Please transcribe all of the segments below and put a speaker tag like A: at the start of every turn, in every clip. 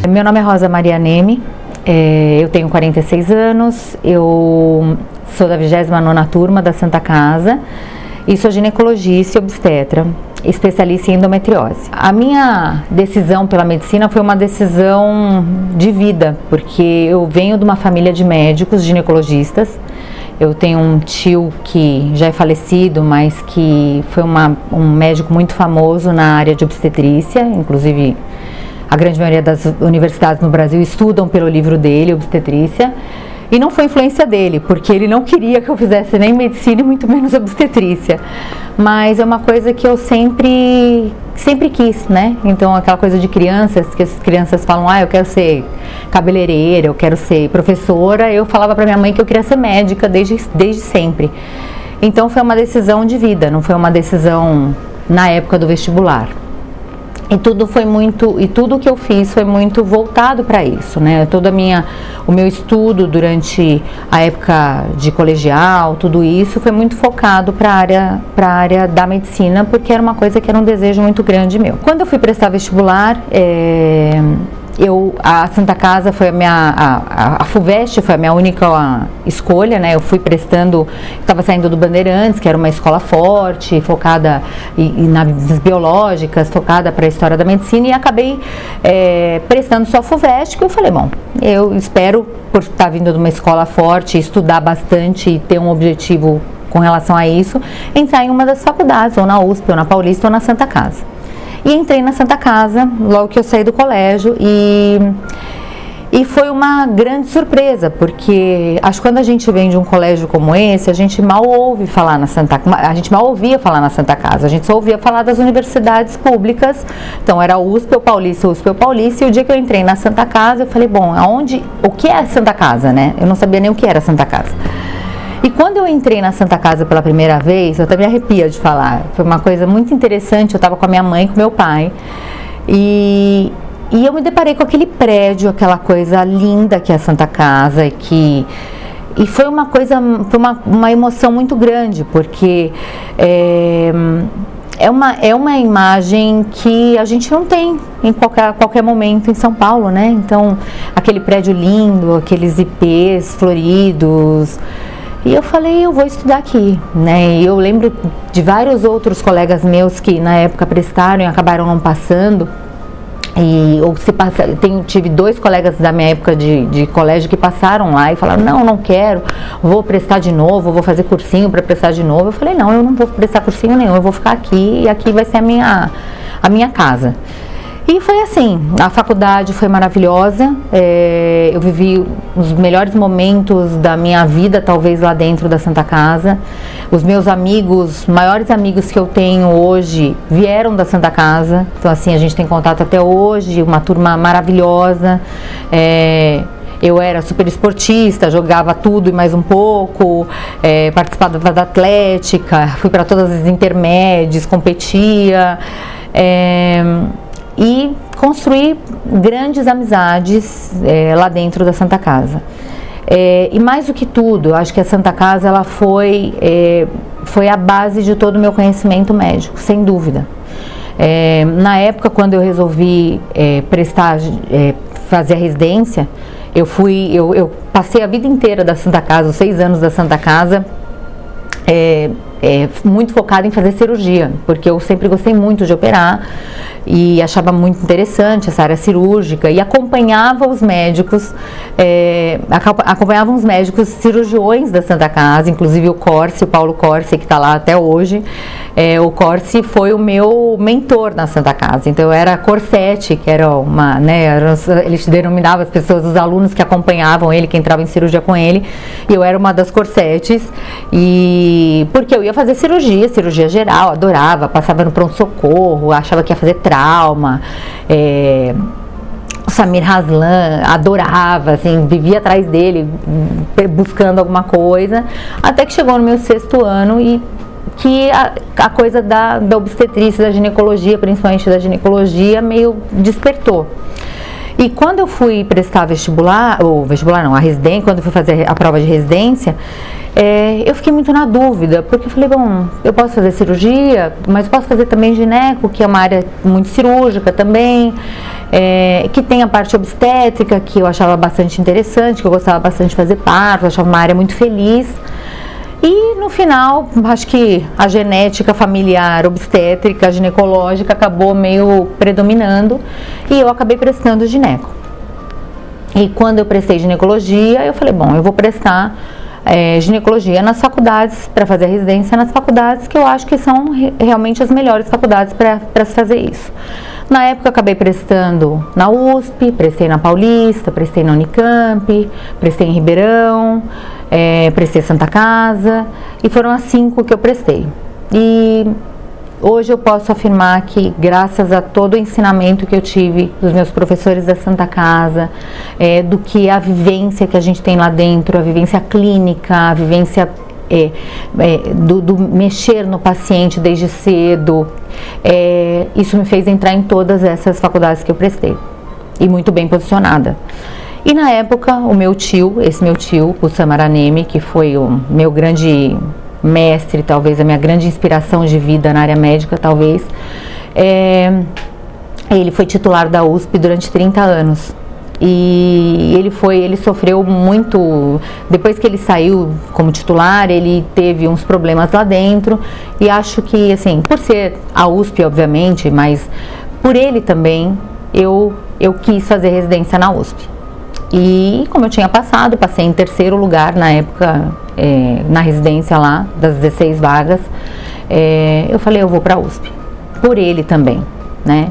A: Meu nome é Rosa Maria Neme, eu tenho 46 anos, eu sou da 29ª turma da Santa Casa e sou ginecologista e obstetra, especialista em endometriose. A minha decisão pela medicina foi uma decisão de vida, porque eu venho de uma família de médicos ginecologistas. Eu tenho um tio que já é falecido, mas que foi um médico muito famoso na área de obstetrícia, inclusive a grande maioria das universidades no Brasil estudam pelo livro dele, Obstetrícia, e não foi influência dele, porque ele não queria que eu fizesse nem medicina e muito menos obstetrícia, mas é uma coisa que eu sempre quis, né? Então aquela coisa de crianças, que as crianças falam, eu quero ser cabeleireira, eu quero ser professora, eu falava para minha mãe que eu queria ser médica desde sempre. Então foi uma decisão de vida, não foi uma decisão na época do vestibular. E tudo que eu fiz foi muito voltado para isso, né? O meu estudo durante a época de colegial, tudo isso foi muito focado para a área da medicina, porque era uma coisa que era um desejo muito grande meu. Quando eu fui prestar vestibular, a Santa Casa foi a FUVEST foi a minha única escolha, né? Eu fui prestando, estava saindo do Bandeirantes, que era uma escola forte, focada nas biológicas, focada para a história da medicina, e acabei prestando só a FUVEST, que eu falei, bom, eu espero, por estar vindo de uma escola forte, estudar bastante e ter um objetivo com relação a isso, entrar em uma das faculdades, ou na USP, ou na Paulista, ou na Santa Casa. E entrei na Santa Casa logo que eu saí do colégio e foi uma grande surpresa, porque acho que quando a gente vem de um colégio como esse, a gente mal ouvia falar na Santa Casa, a gente só ouvia falar das universidades públicas. Então era USP ou Paulista, e o dia que eu entrei na Santa Casa, eu falei, bom, o que é a Santa Casa, né? Eu não sabia nem o que era a Santa Casa. E quando eu entrei na Santa Casa pela primeira vez, eu até me arrepio de falar, foi uma coisa muito interessante. Eu estava com a minha mãe, com meu pai, e eu me deparei com aquele prédio, aquela coisa linda que é a Santa Casa, e foi uma coisa, uma emoção muito grande, porque é uma imagem que a gente não tem em qualquer momento em São Paulo, né? Então, aquele prédio lindo, aqueles IPs floridos. E eu falei, eu vou estudar aqui, né? E eu lembro de vários outros colegas meus que na época prestaram e acabaram não passando. Tive 2 colegas da minha época de colégio que passaram lá e falaram, não quero, vou prestar de novo, vou fazer cursinho para prestar de novo. Eu falei, não, eu não vou prestar cursinho nenhum, eu vou ficar aqui e aqui vai ser a minha casa. E foi assim, a faculdade foi maravilhosa, eu vivi os melhores momentos da minha vida, talvez lá dentro da Santa Casa. Os meus maiores amigos que eu tenho hoje vieram da Santa Casa, então assim, a gente tem contato até hoje, uma turma maravilhosa. Eu era super esportista, jogava tudo e mais um pouco, participava da atlética, fui para todas as intermédias, competia. E construir grandes amizades lá dentro da Santa Casa. E mais do que tudo, eu acho que a Santa Casa ela foi a base de todo o meu conhecimento médico, sem dúvida. Na época, quando eu resolvi fazer a residência, eu passei a vida inteira da Santa Casa, os 6 anos da Santa Casa, muito focada em fazer cirurgia, porque eu sempre gostei muito de operar e achava muito interessante essa área cirúrgica e acompanhava os médicos cirurgiões da Santa Casa, inclusive o Paulo Corsi, que está lá até hoje. O Corsi foi o meu mentor na Santa Casa, então eu era a Corsete, que era ele denominava as pessoas, os alunos que acompanhavam ele, que entravam em cirurgia com ele, e eu era uma das Corsetes, porque eu ia fazer cirurgia geral, adorava, passava no pronto-socorro, achava que ia fazer trauma. O Samir Haslan, adorava, assim, vivia atrás dele, buscando alguma coisa, até que chegou no meu 6º ano e que a coisa da obstetrícia, da ginecologia, principalmente da ginecologia, meio despertou. E quando eu fui prestar vestibular, ou vestibular não, a residência, quando eu fui fazer a prova de residência, eu fiquei muito na dúvida, porque eu falei, bom, eu posso fazer cirurgia, mas posso fazer também gineco, que é uma área muito cirúrgica também, que tem a parte obstétrica, que eu achava bastante interessante, que eu gostava bastante de fazer parto, achava uma área muito feliz. E no final, acho que a genética familiar, obstétrica, ginecológica acabou meio predominando e eu acabei prestando gineco. E quando eu prestei ginecologia, eu falei, bom, eu vou prestar ginecologia nas faculdades, para fazer a residência nas faculdades que eu acho que são realmente as melhores faculdades para se fazer isso. Na época eu acabei prestando na USP, prestei na Paulista, prestei na Unicamp, prestei em Ribeirão, prestei Santa Casa, e foram as 5 que eu prestei. E hoje eu posso afirmar que, graças a todo o ensinamento que eu tive dos meus professores da Santa Casa, do que a vivência que a gente tem lá dentro, a vivência clínica, a vivência do mexer no paciente desde cedo, isso me fez entrar em todas essas faculdades que eu prestei, e muito bem posicionada. E na época, esse meu tio, o Samaraneme, que foi o meu grande mestre, talvez a minha grande inspiração de vida na área médica, talvez, ele foi titular da USP durante 30 anos. E ele sofreu muito, depois que ele saiu como titular, ele teve uns problemas lá dentro, e acho que, assim, por ser a USP, obviamente, mas por ele também, eu quis fazer residência na USP. E como eu tinha passei em 3º lugar na época, na residência lá, das 16 vagas, eu falei, eu vou para a USP, por ele também, né?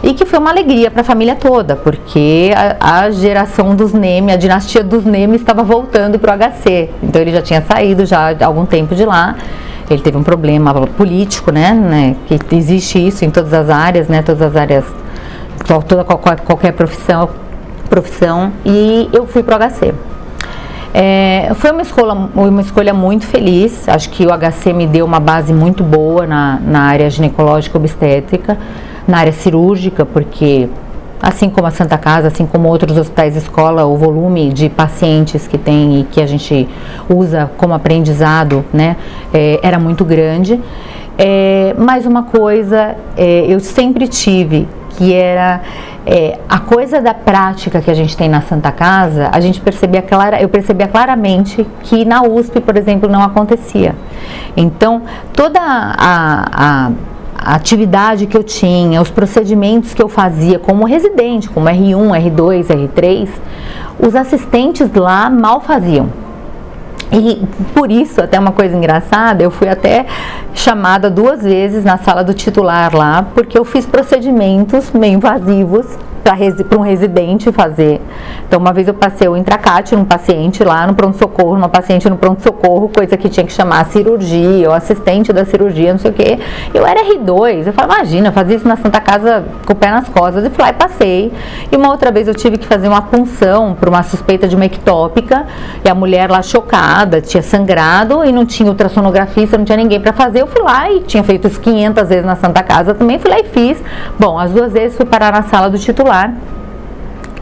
A: E que foi uma alegria para a família toda, porque a geração dos Neme, a dinastia dos Neme estava voltando para o HC. Então ele já tinha saído já há algum tempo de lá. Ele teve um problema político, né, que existe isso em todas as áreas, né, todas as áreas, qualquer profissão, e eu fui para o HC. Foi uma escolha muito feliz. Acho que o HC me deu uma base muito boa na área ginecológica obstétrica, na área cirúrgica, porque assim como a Santa Casa, assim como outros hospitais escola, o volume de pacientes que tem e que a gente usa como aprendizado, né, era muito grande. Mais uma coisa, eu sempre tive, que era a coisa da prática que a gente tem na Santa Casa, eu percebia claramente que na USP, por exemplo, não acontecia. Então, toda a atividade que eu tinha, os procedimentos que eu fazia como residente, como R1, R2, R3, os assistentes lá mal faziam. E por isso, até uma coisa engraçada, eu fui até chamada 2 vezes na sala do titular lá, porque eu fiz procedimentos meio invasivos para um residente fazer. Então, uma vez eu passei o intracate num paciente lá no pronto-socorro, uma paciente no pronto-socorro, coisa que tinha que chamar a cirurgia, o assistente da cirurgia, não sei o quê. Eu era R2, eu falei, imagina, eu fazia isso na Santa Casa com o pé nas costas, e fui lá e passei. E uma outra vez eu tive que fazer uma punção por uma suspeita de uma ectópica, e a mulher lá chocada, tinha sangrado, e não tinha ultrassonografista, não tinha ninguém para fazer. Eu fui lá e tinha feito isso 500 vezes na Santa Casa também, fui lá e fiz. Bom, as 2 vezes fui parar na sala do titular,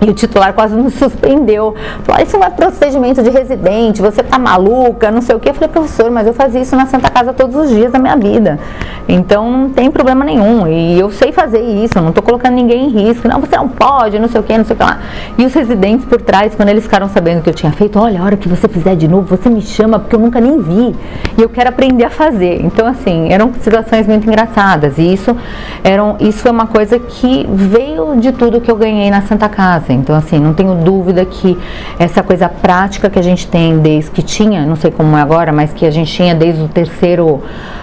A: e o titular quase nos suspendeu. Falou, isso não é procedimento de residente, você tá maluca, não sei o que. Eu falei, professor, mas eu fazia isso na Santa Casa todos os dias da minha vida, então não tem problema nenhum, e eu sei fazer isso, não tô colocando ninguém em risco. Não, você não pode, não sei o que, não sei o que lá. E os residentes por trás, quando eles ficaram sabendo que eu tinha feito, olha, a hora que você fizer de novo, você me chama, porque eu nunca nem vi, e eu quero aprender a fazer. Então, assim, eram situações muito engraçadas, e isso é uma coisa que veio de tudo que eu ganhei na Santa Casa. Então, assim, não tenho dúvida que essa coisa prática que a gente tem desde que tinha, não sei como é agora, mas que a gente tinha desde o 3º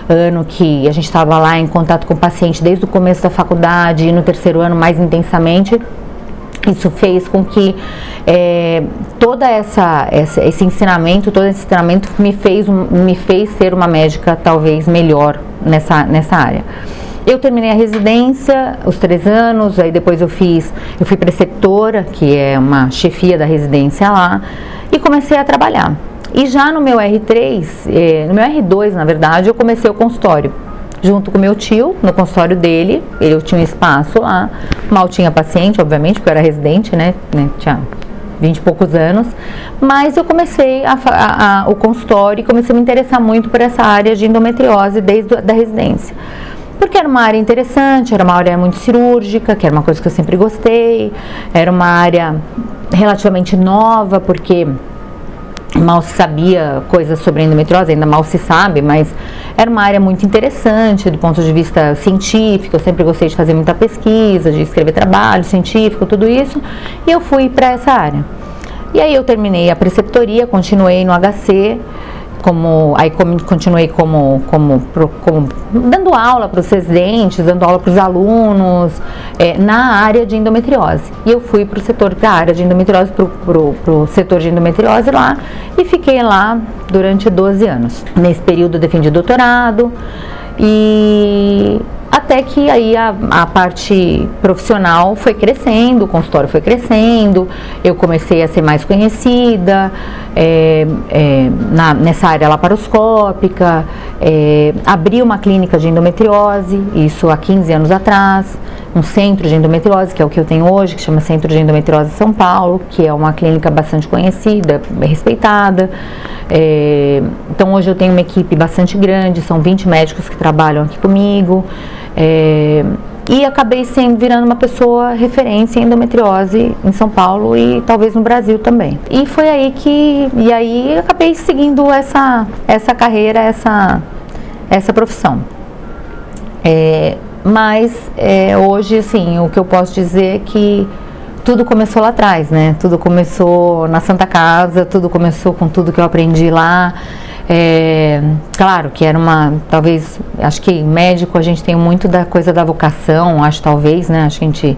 A: ano, que a gente estava lá em contato com o paciente desde o começo da faculdade, e no 3º ano mais intensamente, isso fez com que todo esse ensinamento me fez ser uma médica talvez melhor nessa área. Eu terminei a residência, os 3 anos, aí depois eu fui preceptora, que é uma chefia da residência lá, e comecei a trabalhar. E já no meu R3, no meu R2, na verdade, eu comecei o consultório. junto com meu tio, no consultório dele. Eu tinha um espaço lá, mal tinha paciente, obviamente, porque eu era residente, né? Tinha 20 e poucos anos, mas eu comecei o consultório e comecei a me interessar muito por essa área de endometriose desde a residência. Porque era uma área interessante, era uma área muito cirúrgica, que era uma coisa que eu sempre gostei, era uma área relativamente nova, porque mal se sabia coisas sobre endometriose, ainda mal se sabe, mas era uma área muito interessante do ponto de vista científico. Eu sempre gostei de fazer muita pesquisa, de escrever trabalho científico, tudo isso, e eu fui para essa área. E aí eu terminei a preceptoria, continuei no HC, continuei como dando aula para os residentes, dando aula para os alunos, na área de endometriose. E eu fui para o setor da área de endometriose, para o setor de endometriose lá, e fiquei lá durante 12 anos. Nesse período eu defendi doutorado, e até que aí a parte profissional foi crescendo, o consultório foi crescendo, eu comecei a ser mais conhecida nessa área laparoscópica, abri uma clínica de endometriose, isso há 15 anos atrás, um centro de endometriose, que é o que eu tenho hoje, que chama Centro de Endometriose São Paulo, que é uma clínica bastante conhecida, respeitada. Então hoje eu tenho uma equipe bastante grande, são 20 médicos que trabalham aqui comigo, e acabei virando uma pessoa referência em endometriose em São Paulo e talvez no Brasil também. E foi aí aí acabei seguindo essa carreira, essa profissão. Mas hoje, assim, o que eu posso dizer é que tudo começou lá atrás, né? Tudo começou na Santa Casa, tudo começou com tudo que eu aprendi lá. Claro que era talvez, acho que médico a gente tem muito da coisa da vocação, acho talvez, né? Acho que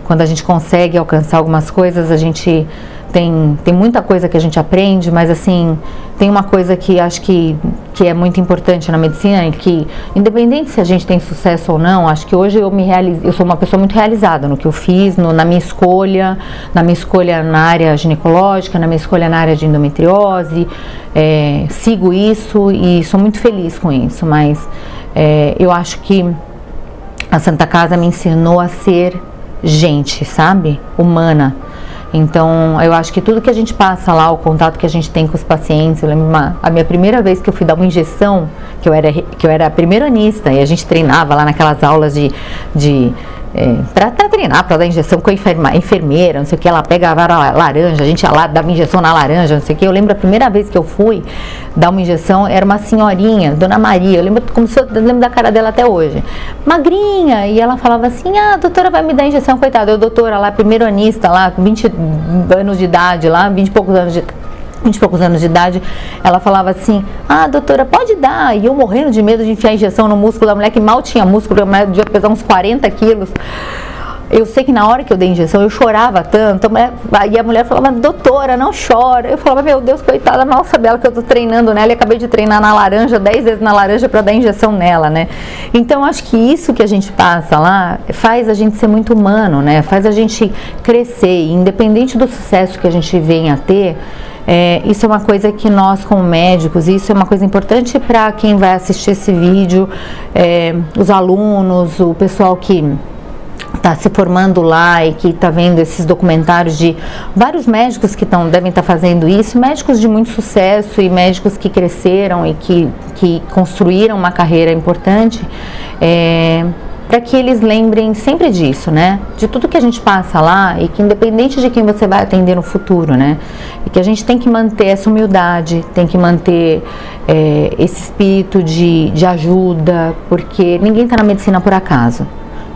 A: quando a gente consegue alcançar algumas coisas, a gente tem muita coisa que a gente aprende, mas assim, tem uma coisa que acho que é muito importante na medicina, e que independente se a gente tem sucesso ou não, acho que hoje eu sou uma pessoa muito realizada no que eu fiz, na minha escolha na área ginecológica, na minha escolha na área de endometriose, sigo isso e sou muito feliz com isso, mas eu acho que a Santa Casa me ensinou a ser gente, sabe? Humana. Então, eu acho que tudo que a gente passa lá, o contato que a gente tem com os pacientes, eu lembro a minha primeira vez que eu fui dar uma injeção, que eu era primeiranista, e a gente treinava lá naquelas aulas para treinar, para dar injeção com a enfermeira, não sei o que, ela pegava a laranja, a gente ia lá, dava injeção na laranja, não sei o que. Eu lembro a primeira vez que eu fui dar uma injeção, era uma senhorinha, Dona Maria, eu lembro da cara dela até hoje, magrinha, e ela falava assim: a doutora vai me dar injeção, coitada, eu doutora lá, primeiranista lá, com 20 anos de idade lá, 20 e poucos anos de idade, ela falava assim: doutora, pode dar. E eu morrendo de medo de enfiar injeção no músculo da mulher, que mal tinha músculo, a mulher devia pesar uns 40 quilos. Eu sei que na hora que eu dei injeção, eu chorava tanto, e a mulher falava: doutora, não chora. Eu falava: meu Deus, coitada, mal sabe ela que eu tô treinando nela, e acabei de treinar na laranja, 10 vezes na laranja para dar injeção nela, né? Então, acho que isso que a gente passa lá, faz a gente ser muito humano, né? Faz a gente crescer, e independente do sucesso que a gente venha a ter, isso é uma coisa que nós, como médicos, isso é uma coisa importante para quem vai assistir esse vídeo, os alunos, o pessoal que está se formando lá e que está vendo esses documentários de vários médicos que devem estar fazendo isso, médicos de muito sucesso e médicos que cresceram e que construíram uma carreira importante, para que eles lembrem sempre disso, né? De tudo que a gente passa lá, e que independente de quem você vai atender no futuro, né? E que a gente tem que manter essa humildade, tem que manter esse espírito de ajuda, porque ninguém está na medicina por acaso,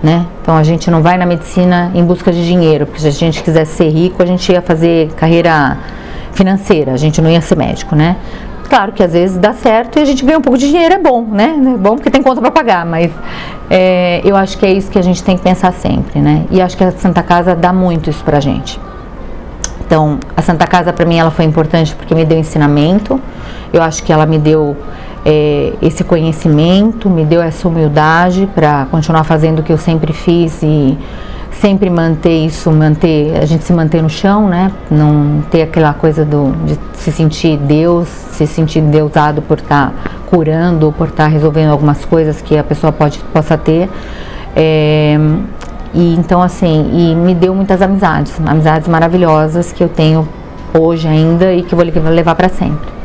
A: né? Então a gente não vai na medicina em busca de dinheiro, porque se a gente quisesse ser rico, a gente ia fazer carreira financeira, a gente não ia ser médico, né? Claro que às vezes dá certo e a gente ganha um pouco de dinheiro, é bom, né? É bom porque tem conta para pagar, mas eu acho que é isso que a gente tem que pensar sempre, né? E acho que a Santa Casa dá muito isso pra gente. Então, a Santa Casa para mim ela foi importante porque me deu ensinamento, eu acho que ela me deu esse conhecimento, me deu essa humildade para continuar fazendo o que eu sempre fiz e sempre a gente se manter no chão, né? Não ter aquela coisa de se sentir Deus, se se sentir endeusado por estar curando, por estar resolvendo algumas coisas que a pessoa possa ter. E então assim, e me deu muitas amizades maravilhosas que eu tenho hoje ainda e que vou levar para sempre.